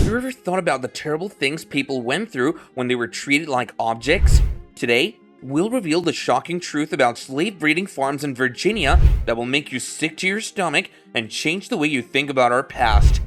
Have you ever thought about the terrible things people went through when they were treated like objects? Today, we'll reveal the shocking truth about slave breeding farms in Virginia that will make you sick to your stomach and change the way you think about our past.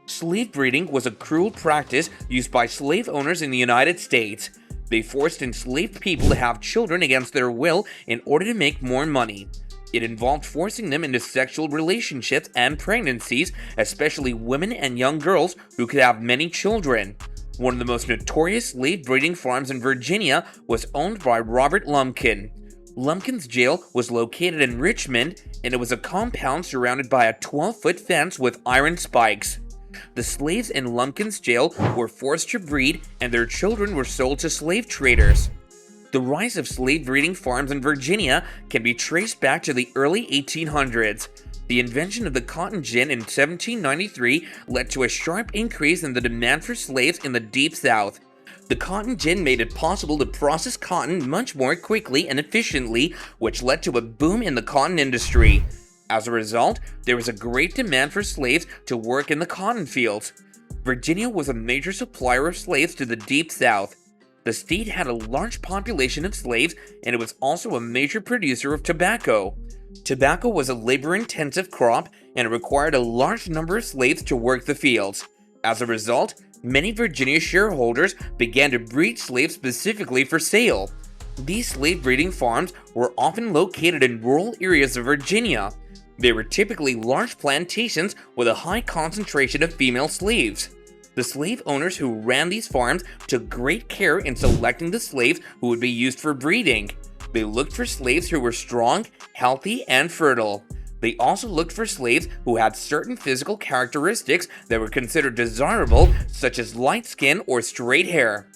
Slave breeding was a cruel practice used by slave owners in the United States. They forced enslaved people to have children against their will in order to make more money. It involved forcing them into sexual relationships and pregnancies, especially women and young girls who could have many children. One of the most notorious slave breeding farms in Virginia was owned by Robert Lumpkin. Lumpkin's jail was located in Richmond, and it was a compound surrounded by a 12-foot fence with iron spikes. The slaves in Lumpkin's jail were forced to breed, and their children were sold to slave traders. The rise of slave breeding farms in Virginia can be traced back to the early 1800s. The invention of the cotton gin in 1793 led to a sharp increase in the demand for slaves in the Deep South. The cotton gin made it possible to process cotton much more quickly and efficiently, which led to a boom in the cotton industry. As a result, there was a great demand for slaves to work in the cotton fields. Virginia was a major supplier of slaves to the Deep South. The state had a large population of slaves, and it was also a major producer of tobacco. Tobacco was a labor-intensive crop, and it required a large number of slaves to work the fields. As a result, many Virginia shareholders began to breed slaves specifically for sale. These slave breeding farms were often located in rural areas of Virginia. They were typically large plantations with a high concentration of female slaves. The slave owners who ran these farms took great care in selecting the slaves who would be used for breeding. They looked for slaves who were strong, healthy, and fertile. They also looked for slaves who had certain physical characteristics that were considered desirable, such as light skin or straight hair.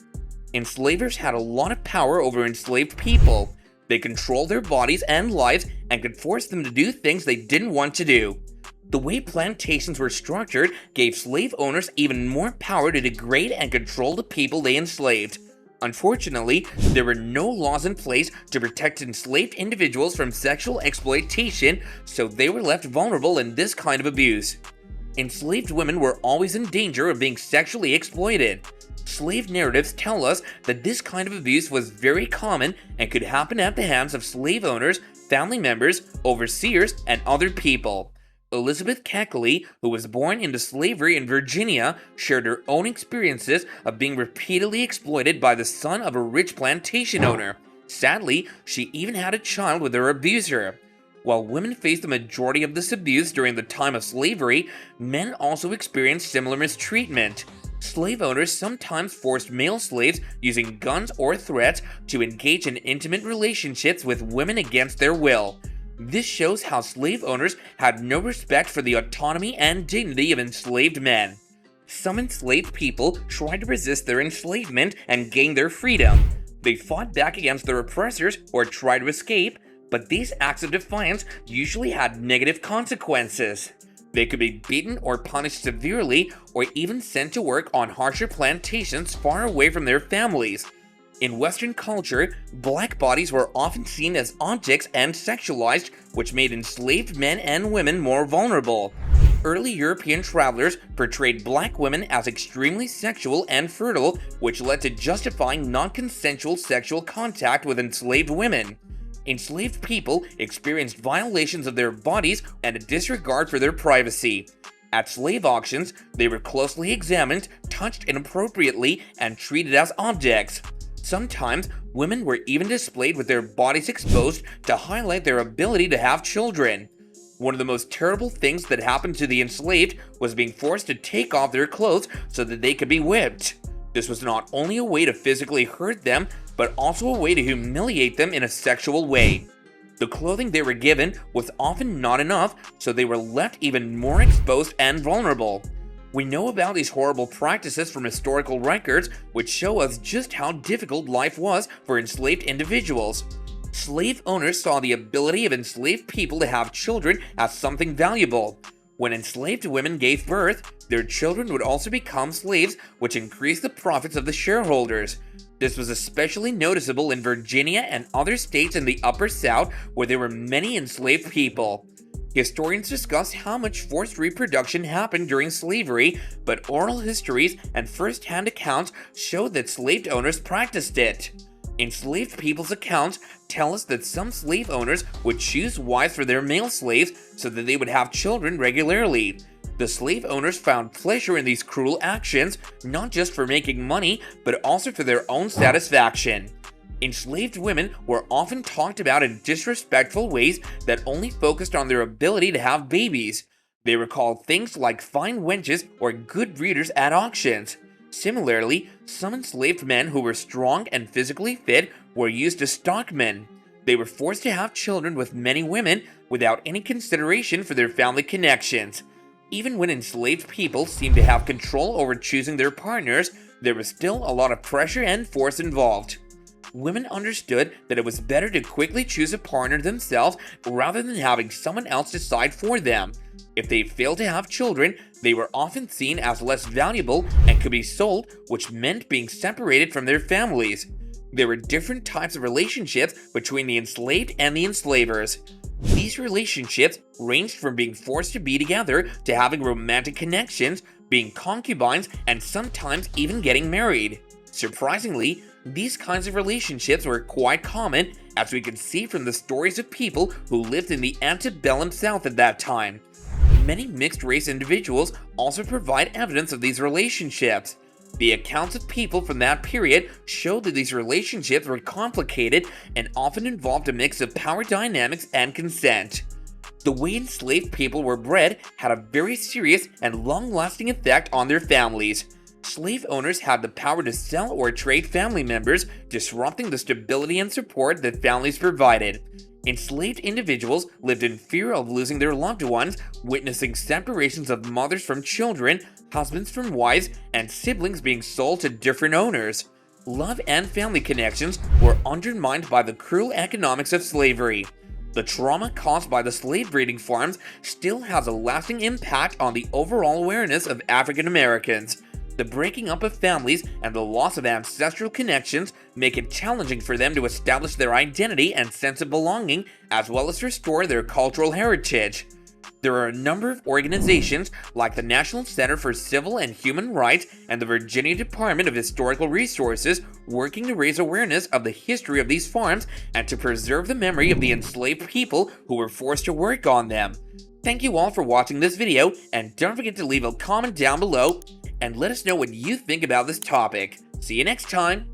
Enslavers had a lot of power over enslaved people. They controlled their bodies and lives and could force them to do things they didn't want to do. The way plantations were structured gave slave owners even more power to degrade and control the people they enslaved. Unfortunately, there were no laws in place to protect enslaved individuals from sexual exploitation, so they were left vulnerable in this kind of abuse. Enslaved women were always in danger of being sexually exploited. Slave narratives tell us that this kind of abuse was very common and could happen at the hands of slave owners, family members, overseers, and other people. Elizabeth Keckley, who was born into slavery in Virginia, shared her own experiences of being repeatedly exploited by the son of a rich plantation owner. Sadly, she even had a child with her abuser. While women faced the majority of this abuse during the time of slavery, men also experienced similar mistreatment. Slave owners sometimes forced male slaves using guns or threats to engage in intimate relationships with women against their will. This shows how slave owners had no respect for the autonomy and dignity of enslaved men. Some enslaved people tried to resist their enslavement and gain their freedom. They fought back against their oppressors or tried to escape, but these acts of defiance usually had negative consequences. They could be beaten or punished severely, or even sent to work on harsher plantations far away from their families. In Western culture, black bodies were often seen as objects and sexualized, which made enslaved men and women more vulnerable. Early European travelers portrayed black women as extremely sexual and fertile, which led to justifying non-consensual sexual contact with enslaved women. Enslaved people experienced violations of their bodies and a disregard for their privacy. At slave auctions, they were closely examined, touched inappropriately, and treated as objects. Sometimes, women were even displayed with their bodies exposed to highlight their ability to have children. One of the most terrible things that happened to the enslaved was being forced to take off their clothes so that they could be whipped. This was not only a way to physically hurt them, but also a way to humiliate them in a sexual way. The clothing they were given was often not enough, so they were left even more exposed and vulnerable. We know about these horrible practices from historical records, which show us just how difficult life was for enslaved individuals. Slave owners saw the ability of enslaved people to have children as something valuable. When enslaved women gave birth, their children would also become slaves, which increased the profits of the shareholders. This was especially noticeable in Virginia and other states in the Upper South, where there were many enslaved people. Historians discuss how much forced reproduction happened during slavery, but oral histories and first-hand accounts show that slave owners practiced it. Enslaved people's accounts tell us that some slave owners would choose wives for their male slaves so that they would have children regularly. The slave owners found pleasure in these cruel actions, not just for making money, but also for their own satisfaction. Enslaved women were often talked about in disrespectful ways that only focused on their ability to have babies. They were called things like fine wenches or good breeders at auctions. Similarly, some enslaved men who were strong and physically fit were used as stockmen. They were forced to have children with many women without any consideration for their family connections. Even when enslaved people seemed to have control over choosing their partners, there was still a lot of pressure and force involved. Women understood that it was better to quickly choose a partner themselves rather than having someone else decide for them. If they failed to have children, they were often seen as less valuable and could be sold, which meant being separated from their families. There were different types of relationships between the enslaved and the enslavers. These relationships ranged from being forced to be together to having romantic connections, being concubines, and sometimes even getting married. Surprisingly, these kinds of relationships were quite common, as we can see from the stories of people who lived in the antebellum South at that time. Many mixed-race individuals also provide evidence of these relationships. The accounts of people from that period show that these relationships were complicated and often involved a mix of power dynamics and consent. The way enslaved people were bred had a very serious and long-lasting effect on their families. Slave owners had the power to sell or trade family members, disrupting the stability and support that families provided. Enslaved individuals lived in fear of losing their loved ones, witnessing separations of mothers from children, husbands from wives, and siblings being sold to different owners. Love and family connections were undermined by the cruel economics of slavery. The trauma caused by the slave breeding farms still has a lasting impact on the overall awareness of African Americans. The breaking up of families and the loss of ancestral connections make it challenging for them to establish their identity and sense of belonging, as well as restore their cultural heritage. There are a number of organizations like the National Center for Civil and Human Rights and the Virginia Department of Historical Resources working to raise awareness of the history of these farms and to preserve the memory of the enslaved people who were forced to work on them. Thank you all for watching this video, and don't forget to leave a comment down below and let us know what you think about this topic. See you next time!